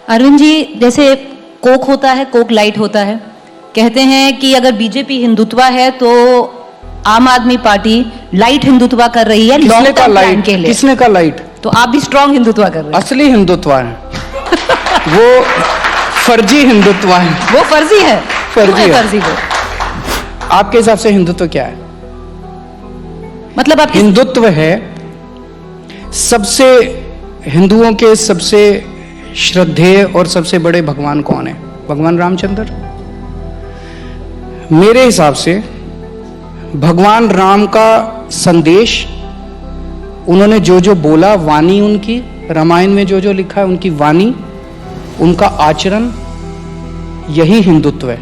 अरविंद जी, जैसे कोक होता है, कोक लाइट होता है, कहते हैं कि अगर बीजेपी हिंदुत्व है तो आम आदमी पार्टी लाइट हिंदुत्व कर रही है लॉन्ग टर्म प्लान के लिए। किसने का लाइट? तो आप भी स्ट्रॉन्ग हिंदुत्व कर रहे हैं। असली हिंदुत्व है वो फर्जी हिंदुत्व है। वो फर्जी है। फर्जी है। फर्जी वो। आपके हिसाब से हिंदुत्व क्या है? मतलब आप हिंदुत्व है सबसे, हिंदुओं के सबसे श्रद्धेय और सबसे बड़े भगवान कौन है? भगवान रामचंद्र। मेरे हिसाब से भगवान राम का संदेश, उन्होंने जो जो बोला, वाणी उनकी, रामायण में जो जो लिखा है उनकी वाणी, उनका आचरण, यही हिंदुत्व है।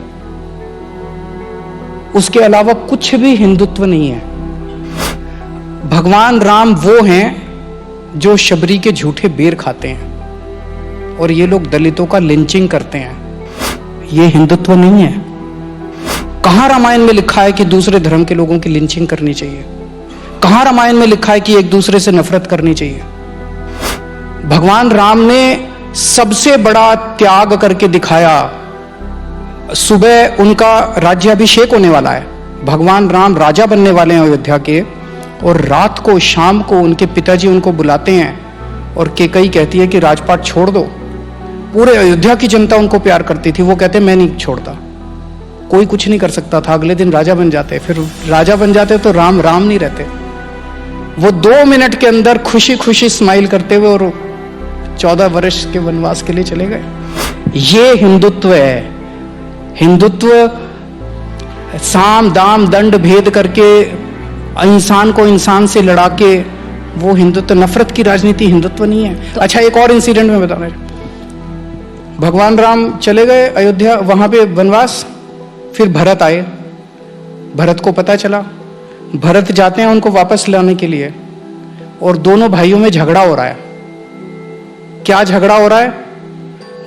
उसके अलावा कुछ भी हिंदुत्व नहीं है। भगवान राम वो हैं जो शबरी के झूठे बेर खाते हैं और ये लोग दलितों का लिंचिंग करते हैं। ये हिंदुत्व नहीं है। कहां रामायण में लिखा है कि दूसरे धर्म के लोगों की लिंचिंग करनी चाहिए? कहां रामायण में लिखा है कि एक दूसरे से नफरत करनी चाहिए? भगवान राम ने सबसे बड़ा त्याग करके दिखाया। सुबह उनका राज्याभिषेक होने वाला है, भगवान राम राजा बनने वाले हैं अयोध्या के, और रात को, शाम को उनके पिताजी उनको बुलाते हैं और कैकेयी कहती है कि राजपाट छोड़ दो। पूरे अयोध्या की जनता उनको प्यार करती थी, वो कहते मैं नहीं छोड़ता। कोई कुछ नहीं कर सकता था। अगले दिन राजा बन जाते, फिर राजा बन जाते तो राम राम नहीं रहते। वो 2 मिनट के अंदर खुशी खुशी स्माइल करते हुए और 14 वर्ष के वनवास के लिए चले गए। ये हिंदुत्व है। हिंदुत्व साम दाम दंड भेद करके, इंसान को इंसान से लड़ा के, वो हिंदुत्व, नफरत की राजनीति हिंदुत्व नहीं है। तो अच्छा, एक और इंसिडेंट में बता रहा हूं। भगवान राम चले गए अयोध्या, वहां पे वनवास, फिर भरत आए। भरत को पता चला, भरत जाते हैं उनको वापस लाने के लिए, और दोनों भाइयों में झगड़ा हो रहा है। क्या झगड़ा हो रहा है?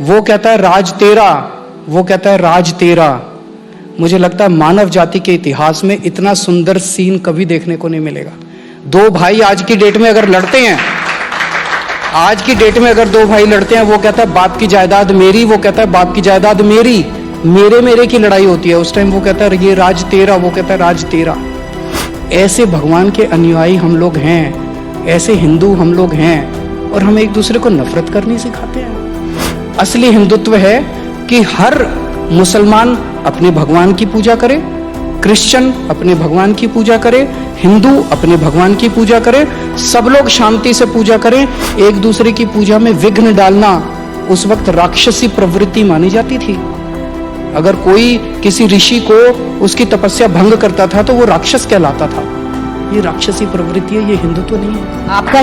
वो कहता है राज तेरा, वो कहता है राज तेरा। मुझे लगता है मानव जाति के इतिहास में इतना सुंदर सीन कभी देखने को नहीं मिलेगा। 2 भाई आज की डेट में अगर लड़ते हैं, आज की डेट में अगर 2 भाई लड़ते हैं, वो कहता है बाप की जायदाद मेरी, वो कहता है बाप की जायदाद मेरी, मेरे की लड़ाई होती है। उस टाइम वो कहता है ये राज तेरा, वो कहता है राज तेरा। ऐसे भगवान के अनुयायी हम लोग हैं, ऐसे हिंदू हम लोग हैं, और हम एक दूसरे को नफरत करनी सिखाते हैं। असली हिंदुत्व है कि हर मुसलमान अपने भगवान की पूजा करे, क्रिश्चियन अपने भगवान की पूजा करे, हिंदू अपने भगवान की पूजा करे, सब लोग शांति से पूजा करें। एक दूसरे की पूजा में विघ्न डालना उस वक्त राक्षसी प्रवृत्ति मानी जाती थी। अगर कोई किसी ऋषि को उसकी तपस्या भंग करता था तो वो राक्षस कहलाता था। ये राक्षसी प्रवृत्ति है, ये हिंदुत्व नहीं है। आपका